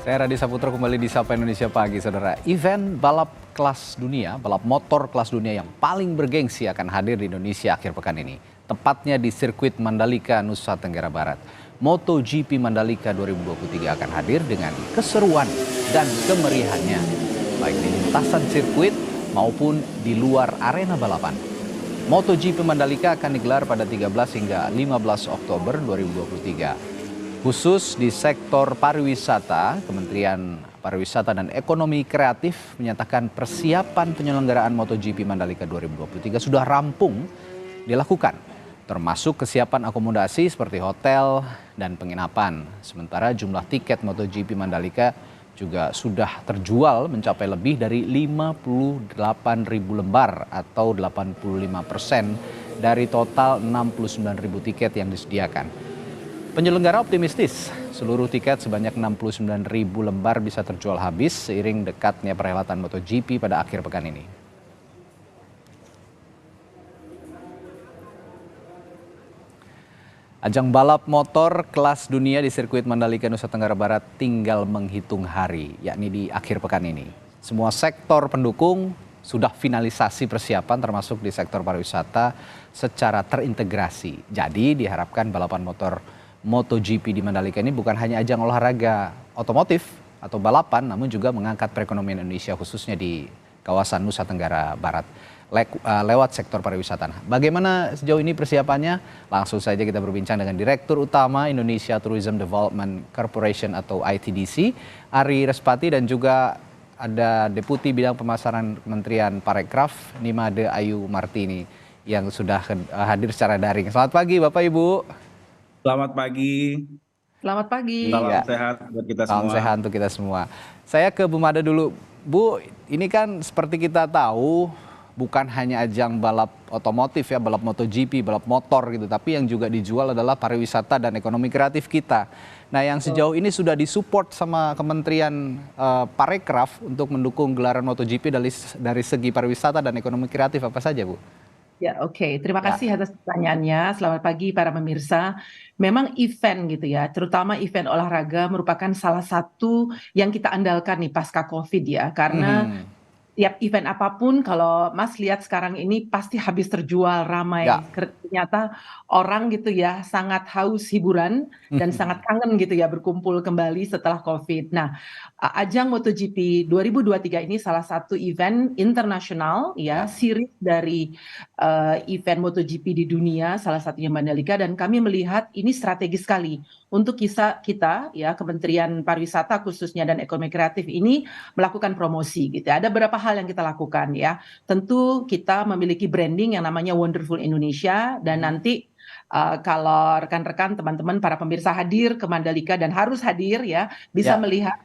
Saya Radi Saputro kembali di Sapa Indonesia Pagi, saudara. Event balap kelas dunia, balap motor kelas dunia yang paling bergengsi akan hadir di Indonesia akhir pekan ini. Tepatnya di sirkuit Mandalika, Nusa Tenggara Barat. MotoGP Mandalika 2023 akan hadir dengan keseruan dan kemeriahannya, baik di lintasan sirkuit maupun di luar arena balapan. MotoGP Mandalika akan digelar pada 13 hingga 15 Oktober 2023. Khusus di sektor pariwisata, Kementerian Pariwisata dan Ekonomi Kreatif menyatakan persiapan penyelenggaraan MotoGP Mandalika 2023 sudah rampung dilakukan, termasuk kesiapan akomodasi seperti hotel dan penginapan. Sementara jumlah tiket MotoGP Mandalika juga sudah terjual mencapai lebih dari 58.000 lembar atau 85% dari total 69.000 tiket yang disediakan. Penyelenggara optimistis seluruh tiket sebanyak 69.000 lembar bisa terjual habis seiring dekatnya perhelatan MotoGP pada akhir pekan ini. Ajang balap motor kelas dunia di sirkuit Mandalika, Nusa Tenggara Barat tinggal menghitung hari, yakni di akhir pekan ini. Semua sektor pendukung sudah finalisasi persiapan termasuk di sektor pariwisata secara terintegrasi. Jadi diharapkan balapan motor MotoGP di Mandalika ini bukan hanya ajang olahraga otomotif atau balapan, namun juga mengangkat perekonomian Indonesia khususnya di kawasan Nusa Tenggara Barat lewat sektor pariwisata. Bagaimana sejauh ini persiapannya? Langsung saja kita berbincang dengan Direktur Utama Indonesia Tourism Development Corporation atau ITDC, Ari Respati, dan juga ada Deputi Bidang Pemasaran Kementerian Parekraf, Nimade Ayu Martini, yang sudah hadir secara daring. Selamat pagi Bapak Ibu. Selamat pagi. Selamat pagi. Salam sehat buat kita semua. Salam sehat untuk kita semua. Saya ke Bu Made dulu. Bu, ini kan seperti kita tahu bukan hanya ajang balap otomotif ya, balap MotoGP, balap motor gitu, tapi yang juga dijual adalah pariwisata dan ekonomi kreatif kita. Nah, yang sejauh ini sudah disupport sama Kementerian Parekraf untuk mendukung gelaran MotoGP dari segi pariwisata dan ekonomi kreatif apa saja, Bu? Ya, oke. Terima kasih atas pertanyaannya. Selamat pagi para pemirsa. Memang event gitu ya, terutama event olahraga merupakan salah satu yang kita andalkan nih pasca COVID ya. Karena tiap event apapun kalau Mas lihat sekarang ini pasti habis terjual ramai. Ya. Ternyata orang gitu ya sangat haus hiburan dan sangat kangen gitu ya berkumpul kembali setelah COVID. Nah, ajang MotoGP 2023 ini salah satu event internasional ya, series dari event MotoGP di dunia, salah satunya Mandalika, dan kami melihat ini strategis sekali untuk kita ya Kementerian Pariwisata khususnya dan Ekonomi Kreatif ini melakukan promosi gitu. Ada beberapa hal yang kita lakukan ya. Tentu kita memiliki branding yang namanya Wonderful Indonesia, dan nanti kalau rekan-rekan teman-teman para pemirsa hadir ke Mandalika dan harus hadir ya, bisa melihat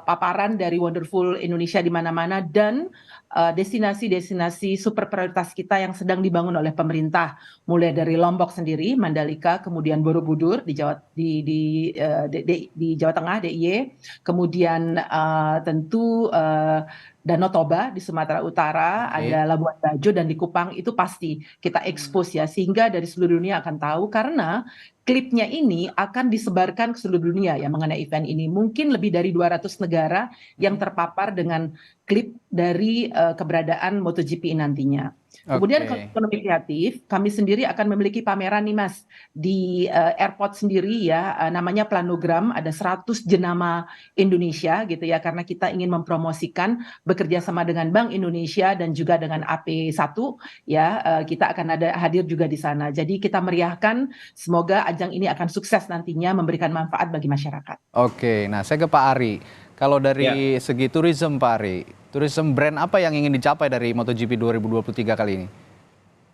paparan dari Wonderful Indonesia di mana-mana dan destinasi-destinasi super prioritas kita yang sedang dibangun oleh pemerintah, mulai dari Lombok sendiri, Mandalika, kemudian Borobudur di Jawa Tengah DIY, kemudian tentu Danau Toba di Sumatera Utara, ada Labuan Bajo, dan di Kupang itu pasti kita expose ya, sehingga dari seluruh dunia akan tahu, karena klipnya ini akan disebarkan ke seluruh dunia ya mengenai event ini. Mungkin lebih dari 200 negara yang terpapar dengan klip dari keberadaan MotoGP nantinya. Kemudian kalau ekonomi kreatif, kami sendiri akan memiliki pameran nih Mas di airport sendiri ya, namanya Planogram, ada 100 jenama Indonesia gitu ya, karena kita ingin mempromosikan bekerja sama dengan Bank Indonesia dan juga dengan AP1 ya, kita akan hadir juga di sana. Jadi kita meriahkan, semoga ajang ini akan sukses nantinya memberikan manfaat bagi masyarakat. Oke, nah saya ke Pak Ari. Kalau dari segi tourism Pak Ari, tourism brand apa yang ingin dicapai dari MotoGP 2023 kali ini?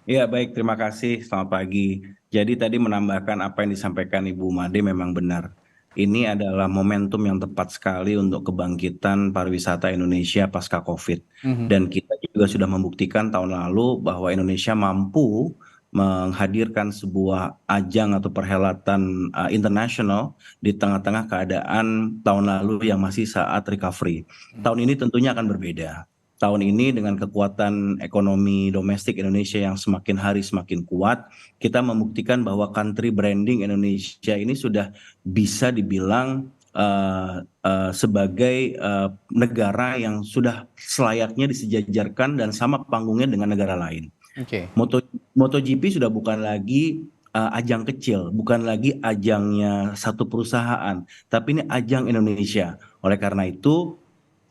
Ya, baik, terima kasih. Selamat pagi. Jadi tadi menambahkan apa yang disampaikan Ibu Made memang benar. Ini adalah momentum yang tepat sekali untuk kebangkitan pariwisata Indonesia pasca COVID. Dan kita juga sudah membuktikan tahun lalu bahwa Indonesia mampu menghadirkan sebuah ajang atau perhelatan internasional di tengah-tengah keadaan tahun lalu yang masih saat recovery. Tahun ini tentunya akan berbeda. Tahun ini dengan kekuatan ekonomi domestik Indonesia yang semakin hari semakin kuat, kita membuktikan bahwa country branding Indonesia ini sudah bisa dibilang sebagai negara yang sudah selayaknya disejajarkan dan sama panggungnya dengan negara lain. Oke. MotoGP sudah bukan lagi ajang kecil, bukan lagi ajangnya satu perusahaan, tapi ini ajang Indonesia. Oleh karena itu,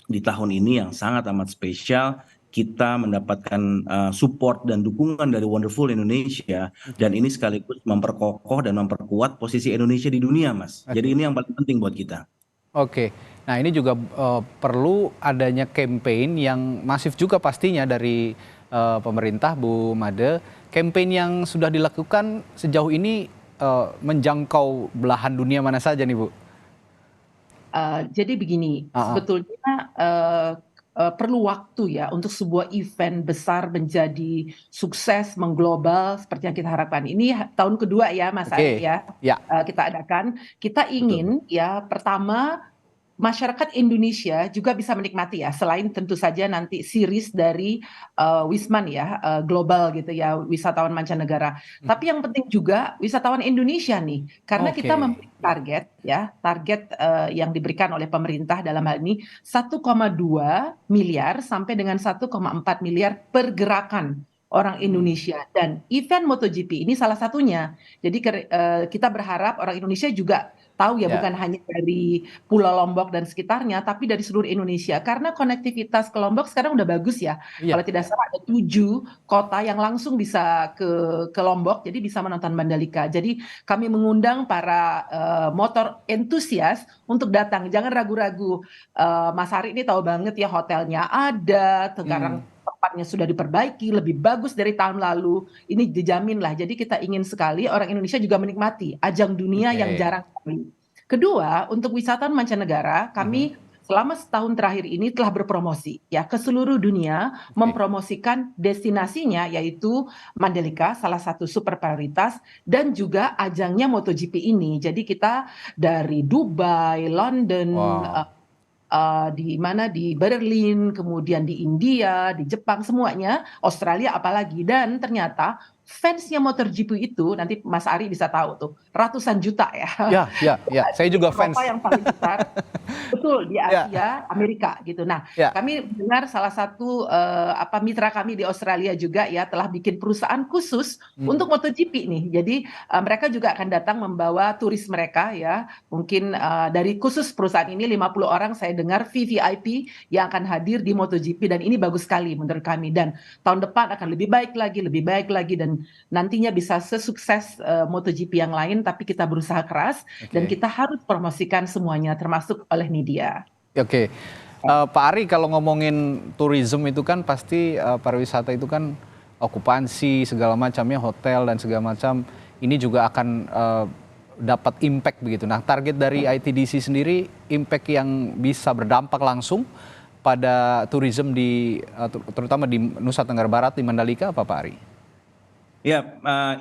di tahun ini yang sangat amat spesial, kita mendapatkan support dan dukungan dari Wonderful Indonesia, dan ini sekaligus memperkokoh dan memperkuat posisi Indonesia di dunia, Mas. Jadi ini yang paling penting buat kita. Oke, nah ini juga perlu adanya campaign yang masif juga pastinya dari pemerintah, Bu Made. Campaign yang sudah dilakukan sejauh ini menjangkau belahan dunia mana saja nih, Bu? Jadi begini, sebetulnya perlu waktu ya untuk sebuah event besar menjadi sukses, mengglobal seperti yang kita harapkan. Ini tahun kedua ya, Mas Ari ya, kita adakan. Kita ingin ya pertama masyarakat Indonesia juga bisa menikmati ya, selain tentu saja nanti series dari Wisman ya, global gitu ya, wisatawan mancanegara. Tapi yang penting juga wisatawan Indonesia nih, karena kita memiliki target ya, target yang diberikan oleh pemerintah dalam hal ini 1,2 miliar sampai dengan 1,4 miliar pergerakan orang Indonesia, dan event MotoGP ini salah satunya. Jadi kita berharap orang Indonesia juga tahu ya, bukan hanya dari Pulau Lombok dan sekitarnya, tapi dari seluruh Indonesia. Karena konektivitas ke Lombok sekarang udah bagus ya. Kalau tidak salah ada 7 kota yang langsung bisa ke Lombok, jadi bisa menonton Mandalika. Jadi kami mengundang para motor entusias untuk datang. Jangan ragu-ragu. Mas Ari ini tahu banget ya, hotelnya ada, sekarang tempatnya sudah diperbaiki, lebih bagus dari tahun lalu. Ini dijamin lah. Jadi kita ingin sekali orang Indonesia juga menikmati ajang dunia yang jarang sekali. Kedua, untuk wisatawan mancanegara, kami selama setahun terakhir ini telah berpromosi ya ke seluruh dunia, mempromosikan destinasinya yaitu Mandalika, salah satu super prioritas, dan juga ajangnya MotoGP ini. Jadi kita dari Dubai, London, di mana di Berlin, kemudian di India, di Jepang, semuanya, Australia apalagi, dan ternyata fansnya MotoGP itu nanti Mas Ari bisa tahu tuh ratusan juta ya. Ya, saya juga fans. Yang paling besar, betul, di Asia, Amerika gitu. Nah, kami dengar salah satu mitra kami di Australia juga ya telah bikin perusahaan khusus untuk MotoGP nih. Jadi mereka juga akan datang membawa turis mereka ya. Mungkin dari khusus perusahaan ini 50 orang saya dengar VVIP yang akan hadir di MotoGP, dan ini bagus sekali menurut kami, dan tahun depan akan lebih baik lagi, dan nantinya bisa sesukses MotoGP yang lain. Tapi kita berusaha keras dan kita harus promosikan semuanya termasuk oleh media. Oke. Pak Ari, kalau ngomongin tourism itu kan pasti pariwisata itu kan okupansi segala macamnya, hotel dan segala macam, ini juga akan dapat impact begitu. Nah, target dari ITDC sendiri, impact yang bisa berdampak langsung pada tourism terutama di Nusa Tenggara Barat, di Mandalika, apa Pak Ari? Ya,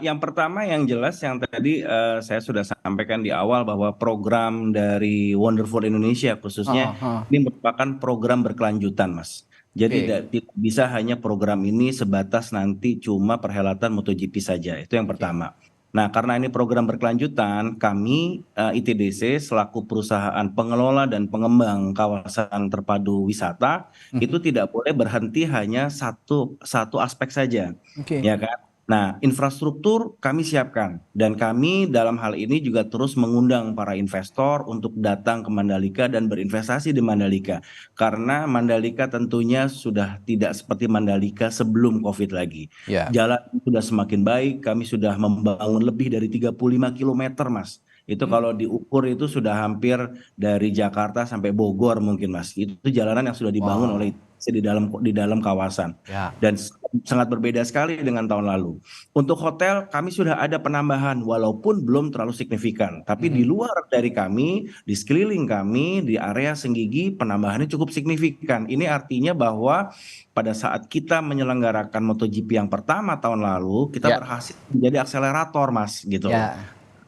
yang pertama yang jelas yang tadi saya sudah sampaikan di awal bahwa program dari Wonderful Indonesia khususnya ini merupakan program berkelanjutan, Mas. Jadi tidak bisa hanya program ini sebatas nanti cuma perhelatan MotoGP saja. Itu yang pertama. Nah, karena ini program berkelanjutan, kami ITDC selaku perusahaan pengelola dan pengembang kawasan terpadu wisata itu tidak boleh berhenti hanya satu aspek saja, ya kan? Nah, infrastruktur kami siapkan, dan kami dalam hal ini juga terus mengundang para investor untuk datang ke Mandalika dan berinvestasi di Mandalika. Karena Mandalika tentunya sudah tidak seperti Mandalika sebelum COVID lagi. Jalan sudah semakin baik, kami sudah membangun lebih dari 35 km, Mas. Itu kalau diukur itu sudah hampir dari Jakarta sampai Bogor mungkin, Mas. Itu jalanan yang sudah dibangun oleh di dalam kawasan. Dan sangat berbeda sekali dengan tahun lalu. Untuk hotel kami sudah ada penambahan walaupun belum terlalu signifikan. Tapi di luar dari kami, di sekeliling kami, di area Senggigi penambahannya cukup signifikan. Ini artinya bahwa pada saat kita menyelenggarakan MotoGP yang pertama tahun lalu, kita berhasil menjadi akselerator, Mas, gitu.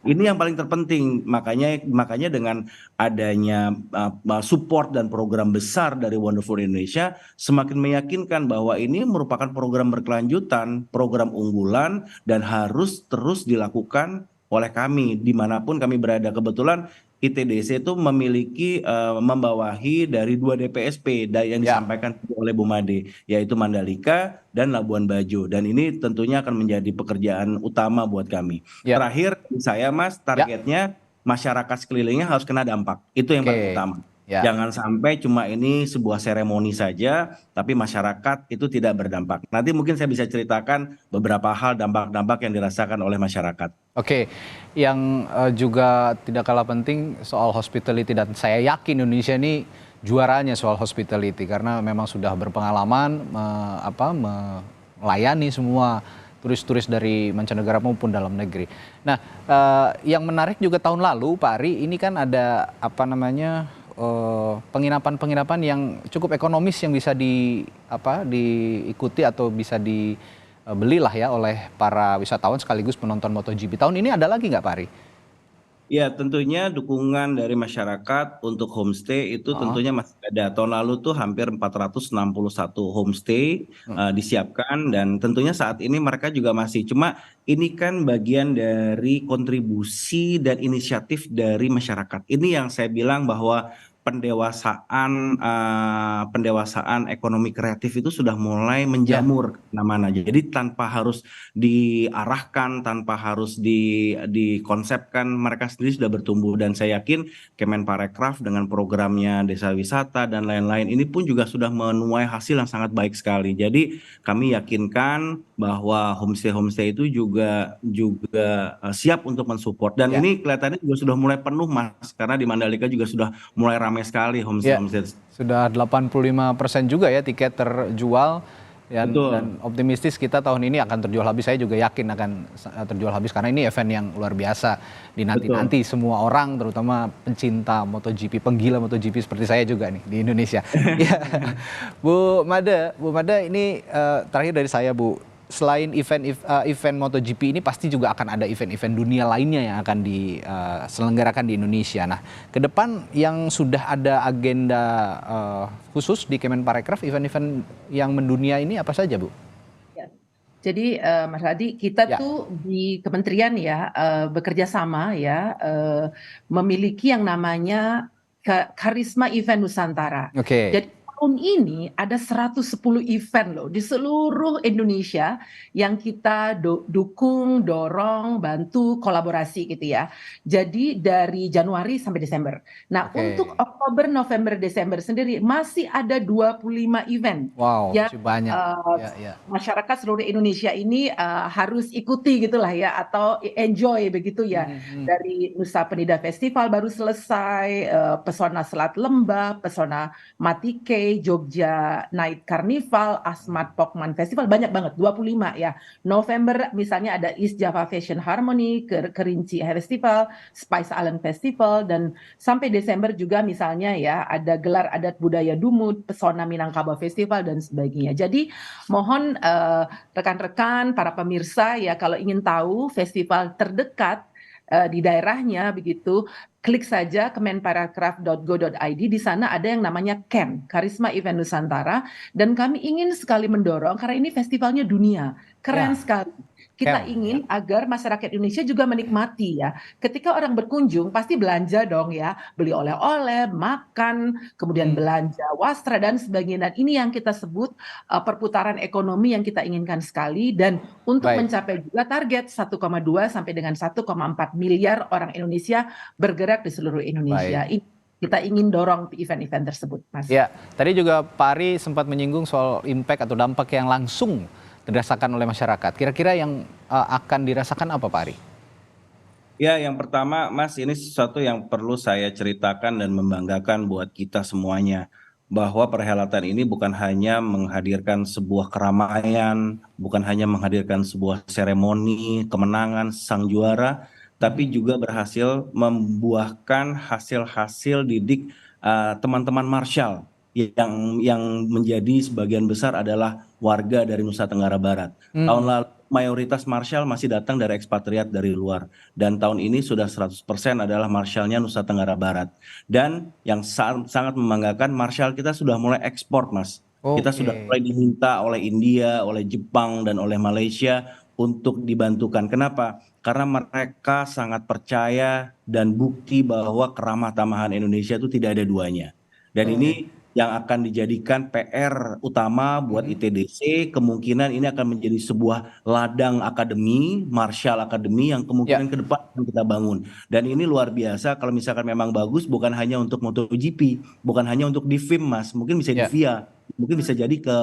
Ini yang paling terpenting, makanya dengan adanya support dan program besar dari Wonderful Indonesia semakin meyakinkan bahwa ini merupakan program berkelanjutan, program unggulan, dan harus terus dilakukan oleh kami dimanapun kami berada. Kebetulan ITDC itu memiliki membawahi dari 2 DPSP yang Ya, disampaikan oleh Bu Made, yaitu Mandalika dan Labuan Bajo. Dan ini tentunya akan menjadi pekerjaan utama buat kami. ya, Terakhir, saya Mas, ya. targetnya masyarakat sekelilingnya harus kena dampak. Itu yang paling Oke. utama. Ya. Jangan sampai cuma ini sebuah seremoni saja, tapi masyarakat itu tidak berdampak. Nanti mungkin saya bisa ceritakan beberapa hal dampak-dampak yang dirasakan oleh masyarakat. Oke, yang juga tidak kalah penting soal hospitality, dan saya yakin Indonesia ini juaranya soal hospitality karena memang sudah berpengalaman melayani semua turis-turis dari mancanegara maupun dalam negeri. Nah, yang menarik juga tahun lalu Pak Ari, ini kan ada penginapan-penginapan yang cukup ekonomis yang bisa diikuti atau bisa dibelilah ya oleh para wisatawan sekaligus penonton MotoGP. Tahun ini ada lagi nggak Pak Ari? Ya, tentunya dukungan dari masyarakat untuk homestay itu Oh, tentunya masih ada. Tahun lalu tuh hampir 461 homestay disiapkan, dan tentunya saat ini mereka juga masih. Cuma ini kan bagian dari kontribusi dan inisiatif dari masyarakat. Ini yang saya bilang bahwa pendewasaan ekonomi kreatif itu sudah mulai ya, menjamur kemana-mana. Jadi tanpa harus diarahkan, tanpa harus dikonsepkan, mereka sendiri sudah bertumbuh. Dan saya yakin Kemenparekraf dengan programnya Desa Wisata dan lain-lain ini pun juga sudah menuai hasil yang sangat baik sekali. Jadi kami yakinkan bahwa homestay-homestay itu juga siap untuk mensupport. Dan ya, ini kelihatannya juga sudah mulai penuh Mas, karena di Mandalika juga sudah mulai ramai sekali ya. homestay-homestay. Sudah 85% juga ya tiket terjual, dan Betul, optimistis kita tahun ini akan terjual habis. Saya juga yakin akan terjual habis karena ini event yang luar biasa betul. dinanti-nanti semua orang, terutama pencinta MotoGP, penggila MotoGP seperti saya juga nih di Indonesia. Ya, Bu Made, ini terakhir dari saya Bu. Selain event MotoGP ini pasti juga akan ada event-event dunia lainnya yang akan diselenggarakan di Indonesia. Nah, ke depan yang sudah ada agenda khusus di Kemenparekraf, event-event yang mendunia ini apa saja, Bu? Ya. Jadi Mas Hadi, kita Ya, tuh di kementerian ya bekerja sama ya memiliki yang namanya Karisma Event Nusantara. oke. Jadi tahun ini ada 110 event loh di seluruh Indonesia yang kita dukung, dorong, bantu, kolaborasi gitu ya. Jadi dari Januari sampai Desember. Nah, untuk Oke. Oktober, November, Desember sendiri masih ada 25 event Wow, yang masih banyak. eh, Ya, ya. masyarakat seluruh Indonesia ini harus ikuti gitulah ya, atau enjoy begitu ya. Mhm. Dari Nusa Penida Festival baru selesai, Pesona Selat Lembah, Pesona Matike, Jogja Night Carnival, Asmat Pokman Festival, banyak banget, 25 ya. November misalnya ada East Java Fashion Harmony, Kerinci Festival, Spice Island Festival, dan sampai Desember juga misalnya ya ada gelar adat budaya Dumut, Pesona Minangkabau Festival dan sebagainya. Jadi mohon rekan-rekan, para pemirsa ya, kalau ingin tahu festival terdekat di daerahnya begitu, klik saja kemenparekraf.go.id. Di sana ada yang namanya KEN, Karisma Event Nusantara, dan kami ingin sekali mendorong karena ini festivalnya dunia, keren Ya, sekali. Kita Kem. Ya. ingin agar masyarakat Indonesia juga menikmati ya. Ketika orang berkunjung pasti belanja dong ya, beli oleh-oleh, makan, kemudian Hmm, belanja wastra dan sebagainya. Dan ini yang kita sebut perputaran ekonomi yang kita inginkan sekali, dan untuk baik, mencapai juga target 1,2 sampai dengan 1,4 miliar orang Indonesia bergerak di seluruh baik. Indonesia. Kita ingin dorong event-event tersebut, Mas. Ya, tadi juga Pak Ari sempat menyinggung soal impact atau dampak yang langsung dirasakan oleh masyarakat. Kira-kira yang akan dirasakan apa, Pak Ari? Ya, yang pertama, Mas, ini sesuatu yang perlu saya ceritakan dan membanggakan buat kita semuanya. Bahwa perhelatan ini bukan hanya menghadirkan sebuah keramaian, bukan hanya menghadirkan sebuah seremoni, kemenangan, sang juara, tapi juga berhasil membuahkan hasil-hasil didik teman-teman Marshall yang menjadi sebagian besar adalah warga dari Nusa Tenggara Barat. Tahun Hmm, lalu mayoritas Marshall masih datang dari ekspatriat dari luar. Dan tahun ini sudah 100% adalah Marshallnya Nusa Tenggara Barat. Dan yang sangat membanggakan, Marshall kita sudah mulai ekspor, Mas. Kita sudah oke. mulai diminta oleh India, oleh Jepang, dan oleh Malaysia untuk dibantukan. Kenapa? Karena mereka sangat percaya dan bukti bahwa keramah tamahan Indonesia itu tidak ada duanya. Dan ini yang akan dijadikan PR utama buat ITDC. Kemungkinan ini akan menjadi sebuah ladang akademi, Marshall Academy yang kemungkinan ke depan akan kita bangun. Dan ini luar biasa kalau misalkan memang bagus, bukan hanya untuk MotoGP, bukan hanya untuk di FIM, Mas, mungkin bisa di VIA, mungkin bisa jadi ke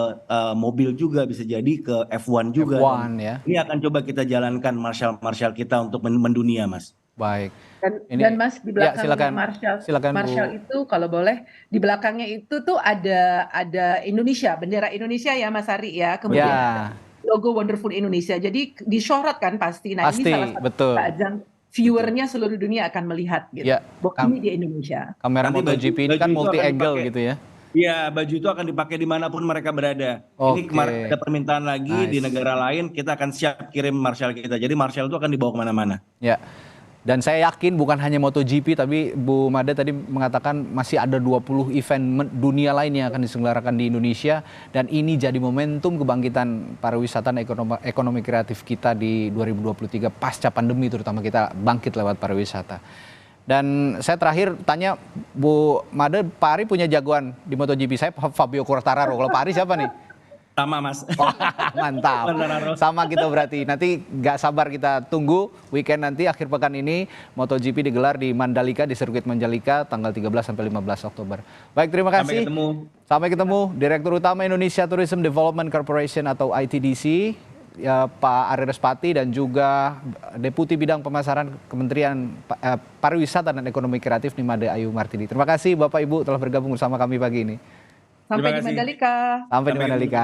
mobil juga, bisa jadi ke F1 juga. F1 ya. Ini akan coba kita jalankan Marshall kita untuk mendunia, Mas. Baik. Dan Mas, di belakang silakan, Marshall Bu. itu kalau boleh, di belakangnya itu tuh ada Indonesia, bendera Indonesia ya Mas Ari ya, kemudian ada logo Wonderful Indonesia. Jadi disorot kan pasti. Nah, ini salah satu betul. ajang viewernya seluruh dunia akan melihat gitu. Ini di Indonesia. Kamera MotoGP ini kan multi angle gitu ya. Iya, baju itu akan dipakai dimanapun mereka berada. Ini kemarin ada permintaan lagi di negara lain, kita akan siap kirim Marshall kita. Jadi Marshall itu akan dibawa kemana-mana. Ya, dan saya yakin bukan hanya MotoGP, tapi Bu Made tadi mengatakan masih ada 20 event dunia lain yang akan diselenggarakan di Indonesia. Dan ini jadi momentum kebangkitan pariwisata dan ekonomi kreatif kita di 2023 pasca pandemi, terutama kita bangkit lewat pariwisata. Dan saya terakhir tanya Bu Made, Pak Ari punya jagoan di MotoGP. Saya Fabio Quartararo. Kalau Pak Ari siapa nih? Sama, Mas. Mantap. Sama kita berarti. Nanti gak sabar kita tunggu weekend nanti akhir pekan ini MotoGP digelar di Mandalika, di sirkuit Mandalika tanggal 13 sampai 15 Oktober. Baik, terima kasih. Sampai ketemu. Direktur Utama Indonesia Tourism Development Corporation atau ITDC. Ya, Pak Ari Respati, dan juga Deputi Bidang Pemasaran Kementerian Pariwisata dan Ekonomi Kreatif Nimade Ayu Martini. Terima kasih Bapak Ibu telah bergabung bersama kami pagi ini. Sampai di Mandalika. Sampai di Mandalika.